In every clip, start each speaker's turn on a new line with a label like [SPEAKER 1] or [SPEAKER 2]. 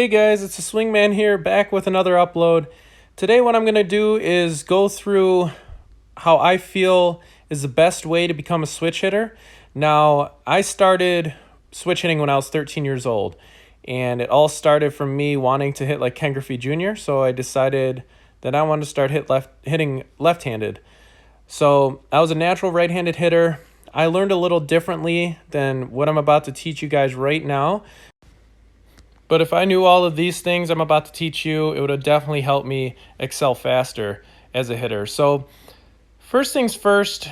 [SPEAKER 1] Hey guys, it's the Swingman here, back with another upload. Today what I'm going to do is go through how I feel is the best way to become a switch hitter. Now, I started switch hitting when I was 13 years old, and it all started from me wanting to hit like Ken Griffey Jr., so I decided that I wanted to start hitting left-handed. So I was a natural right-handed hitter. I learned a little differently than what I'm about to teach you guys right now. But if I knew all of these things I'm about to teach you, it would have definitely helped me excel faster as a hitter. So first things first,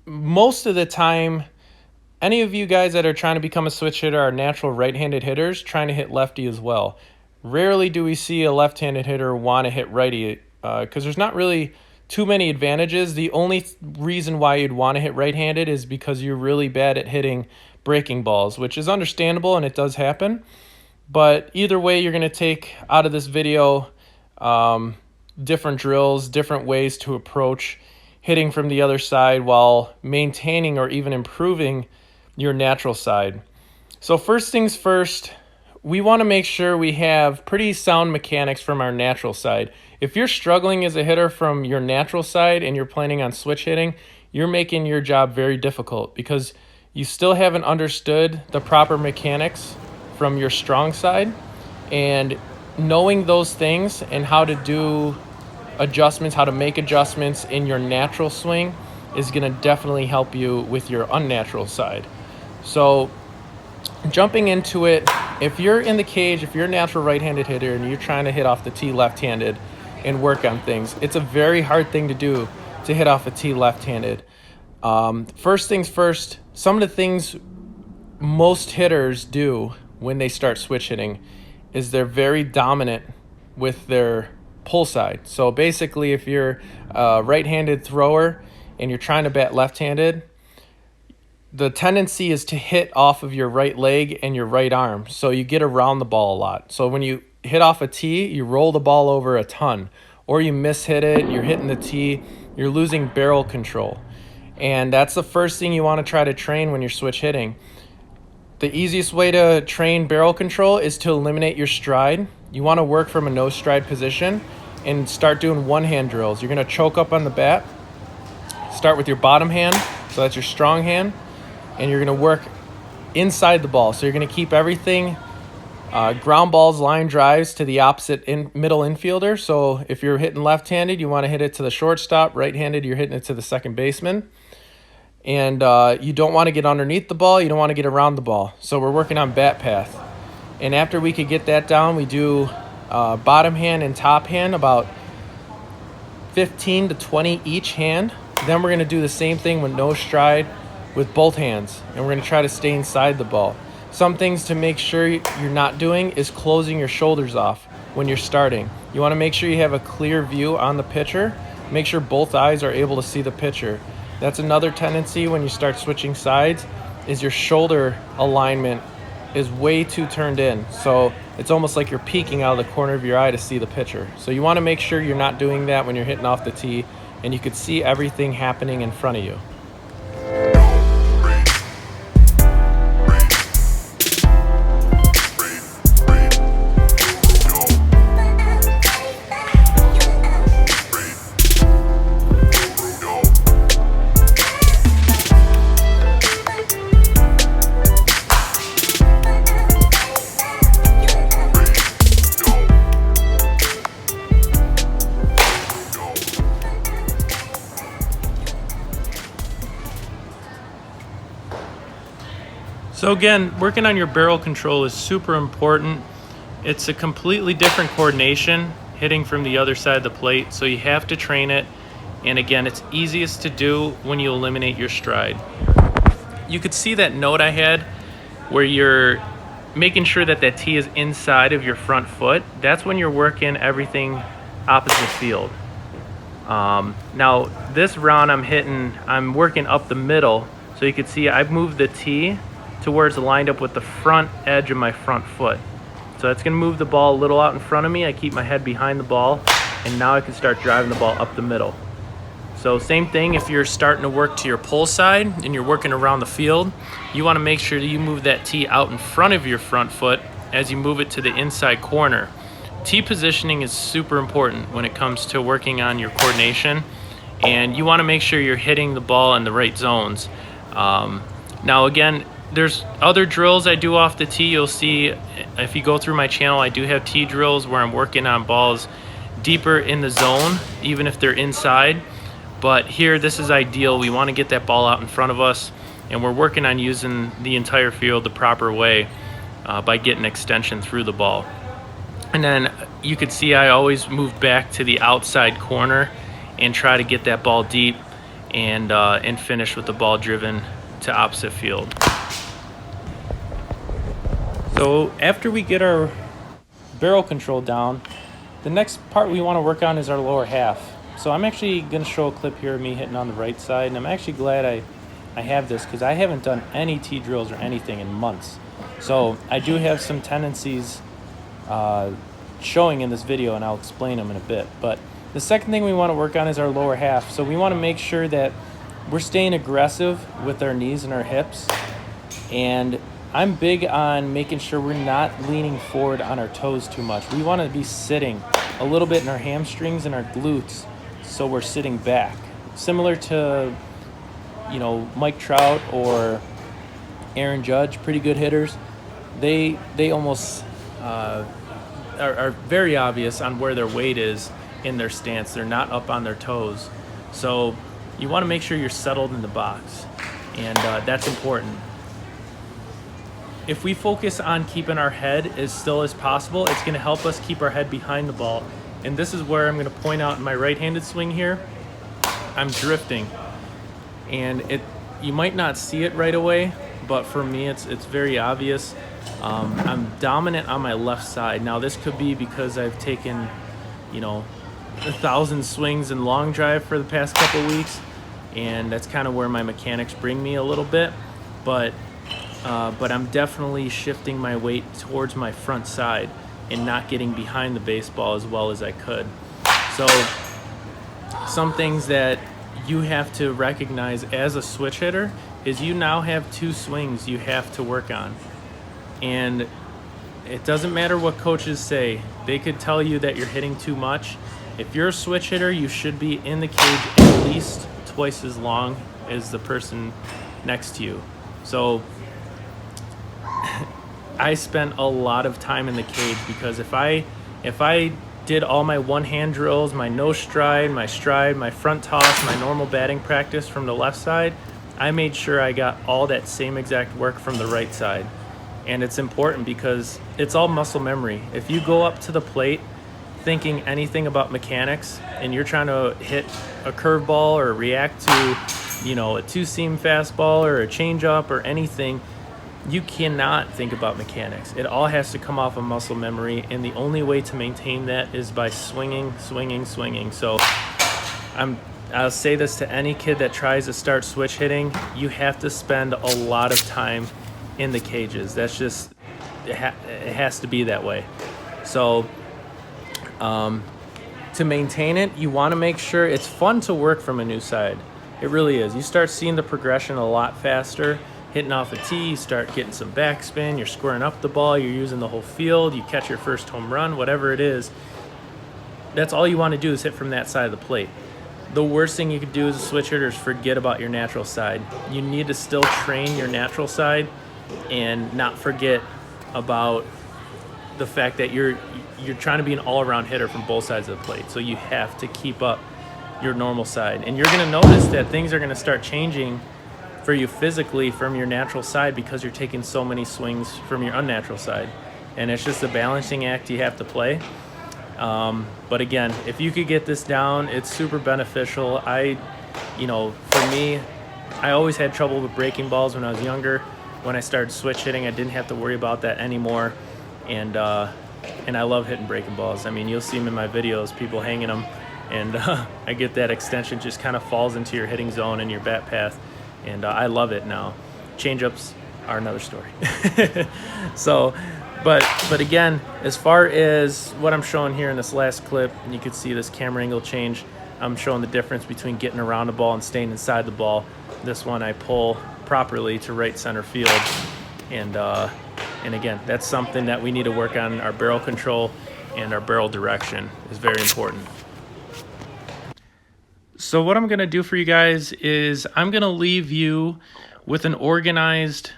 [SPEAKER 1] most of the time, any of you guys that are trying to become a switch hitter are natural right-handed hitters trying to hit lefty as well. Rarely do we see a left-handed hitter want to hit righty because there's not really too many advantages. The only reason why you'd want to hit right-handed is because you're really bad at hitting breaking balls, which is understandable and it does happen. But either way, you're going to take out of this video different drills, different ways to approach hitting from the other side while maintaining or even improving your natural side. So first things first, we want to make sure we have pretty sound mechanics from our natural side. If you're struggling as a hitter from your natural side and you're planning on switch hitting, you're making your job very difficult because you still haven't understood the proper mechanics from your strong side, and knowing those things and how to do adjustments, how to make adjustments in your natural swing is going to definitely help you with your unnatural side. So jumping into it, if you're in the cage, if you're a natural right-handed hitter and you're trying to hit off the tee left-handed and work on things, it's a very hard thing to do to hit off a tee left-handed. First things first, some of the things most hitters do when they start switch hitting is they're very dominant with their pull side. So basically, if you're a right-handed thrower and you're trying to bat left-handed, the tendency is to hit off of your right leg and your right arm. So you get around the ball a lot. So when you hit off a tee, you roll the ball over a ton, or you miss-hit it, you're hitting the tee, you're losing barrel control. And that's the first thing you want to try to train when you're switch hitting. The easiest way to train barrel control is to eliminate your stride. You want to work from a no stride position and start doing one-hand drills. You're going to choke up on the bat. Start with your bottom hand, so that's your strong hand, and you're going to work inside the ball. So you're going to keep everything ground balls, line drives to the opposite middle infielder. So if you're hitting left-handed, you want to hit it to the shortstop. Right-handed, you're hitting it to the second baseman. And you don't want to get underneath the ball. You don't want to get around the ball. So we're working on bat path. And after we could get that down, we do bottom hand and top hand, about 15 to 20 each hand. Then we're going to do the same thing with no stride with both hands. And we're going to try to stay inside the ball. Some things to make sure you're not doing is closing your shoulders off when you're starting. You want to make sure you have a clear view on the pitcher. Make sure both eyes are able to see the pitcher. That's another tendency when you start switching sides, is your shoulder alignment is way too turned in. So it's almost like you're peeking out of the corner of your eye to see the pitcher. So you want to make sure you're not doing that when you're hitting off the tee and you could see everything happening in front of you. So again, working on your barrel control is super important. It's a completely different coordination hitting from the other side of the plate, so you have to train it. And again, it's easiest to do when you eliminate your stride. You could see that note I had where you're making sure that that tee is inside of your front foot. That's when you're working everything opposite field. Now this round I'm working up the middle, so you can see I've moved the tee to where it's lined up with the front edge of my front foot. So that's going to move the ball a little out in front of me. I keep my head behind the ball, and now I can start driving the ball up the middle. So same thing if you're starting to work to your pull side and you're working around the field, you want to make sure that you move that tee out in front of your front foot as you move it to the inside corner. Tee positioning is super important when it comes to working on your coordination, and you want to make sure you're hitting the ball in the right zones. Now again, there's other drills I do off the tee. You'll see if you go through my channel, I do have tee drills where I'm working on balls deeper in the zone, even if they're inside. But here, this is ideal. We want to get that ball out in front of us, and we're working on using the entire field the proper way by getting extension through the ball. And then you could see I always move back to the outside corner and try to get that ball deep and finish with the ball driven to opposite field. So after we get our barrel control down, the next part we want to work on is our lower half. So I'm actually going to show a clip here of me hitting on the right side, and I'm actually glad I have this because I haven't done any tee drills or anything in months. So I do have some tendencies showing in this video, and I'll explain them in a bit. But the second thing we want to work on is our lower half. So we want to make sure that we're staying aggressive with our knees and our hips, and I'm big on making sure we're not leaning forward on our toes too much. We want to be sitting a little bit in our hamstrings and our glutes, so we're sitting back. Similar to, you know, Mike Trout or Aaron Judge, pretty good hitters. They almost are very obvious on where their weight is in their stance. They're not up on their toes. So you want to make sure you're settled in the box, and that's important. If we focus on keeping our head as still as possible, it's going to help us keep our head behind the ball. And this is where I'm going to point out in my right-handed swing here, I'm drifting. And you might not see it right away, but for me it's very obvious. I'm dominant on my left side. Now this could be because I've taken, you know, 1,000 swings in long drive for the past couple weeks, and that's kind of where my mechanics bring me a little bit. But I'm definitely shifting my weight towards my front side and not getting behind the baseball as well as I could. So some things that you have to recognize as a switch hitter is you now have 2 swings you have to work on. And it doesn't matter what coaches say. They could tell you that you're hitting too much. If you're a switch hitter, you should be in the cage at least twice as long as the person next to you. So I spent a lot of time in the cage because if I did all my one-hand drills, my no stride, my front toss, my normal batting practice from the left side, I made sure I got all that same exact work from the right side. And it's important because it's all muscle memory. If you go up to the plate thinking anything about mechanics and you're trying to hit a curveball or react to, you know, a 2-seam fastball or a changeup or anything, you cannot think about mechanics. It all has to come off of muscle memory, and the only way to maintain that is by swinging. So I'll say this to any kid that tries to start switch hitting, you have to spend a lot of time in the cages. That's just, it has to be that way. So to maintain it, you want to make sure it's fun to work from a new side. It really is. You start seeing the progression a lot faster. Hitting off a tee, you start getting some backspin, you're squaring up the ball, you're using the whole field, you catch your first home run, whatever it is. That's all you want to do is hit from that side of the plate. The worst thing you could do as a switch hitter is forget about your natural side. You need to still train your natural side and not forget about the fact that you're trying to be an all-around hitter from both sides of the plate. So you have to keep up your normal side. And you're going to notice that things are going to start changing for you physically from your natural side because you're taking so many swings from your unnatural side. And it's just a balancing act you have to play. But again, if you could get this down, it's super beneficial. For me, I always had trouble with breaking balls when I was younger. When I started switch hitting, I didn't have to worry about that anymore. And I love hitting breaking balls. I mean, you'll see them in my videos, people hanging them. And I get that extension just kind of falls into your hitting zone and your bat path. And I love it now. Changeups are another story. So, but again, as far as what I'm showing here in this last clip, and you can see this camera angle change, I'm showing the difference between getting around the ball and staying inside the ball. This one I pull properly to right center field, and And again, that's something that we need to work on. Our barrel control and our barrel direction is very important. So what I'm gonna do for you guys is I'm gonna leave you with an organized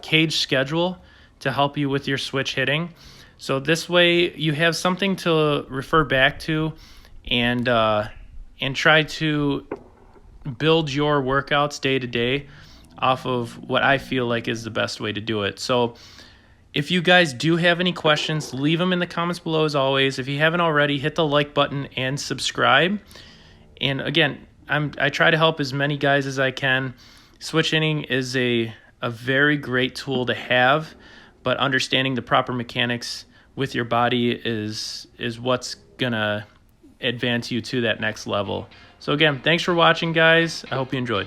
[SPEAKER 1] cage schedule to help you with your switch hitting. So this way you have something to refer back to and try to build your workouts day to day off of what I feel like is the best way to do it. So if you guys do have any questions, leave them in the comments below as always. If you haven't already, hit the like button and subscribe. And again, I try to help as many guys as I can. Switch hitting is a very great tool to have, but understanding the proper mechanics with your body is what's gonna advance you to that next level. So again, thanks for watching, guys. I hope you enjoyed.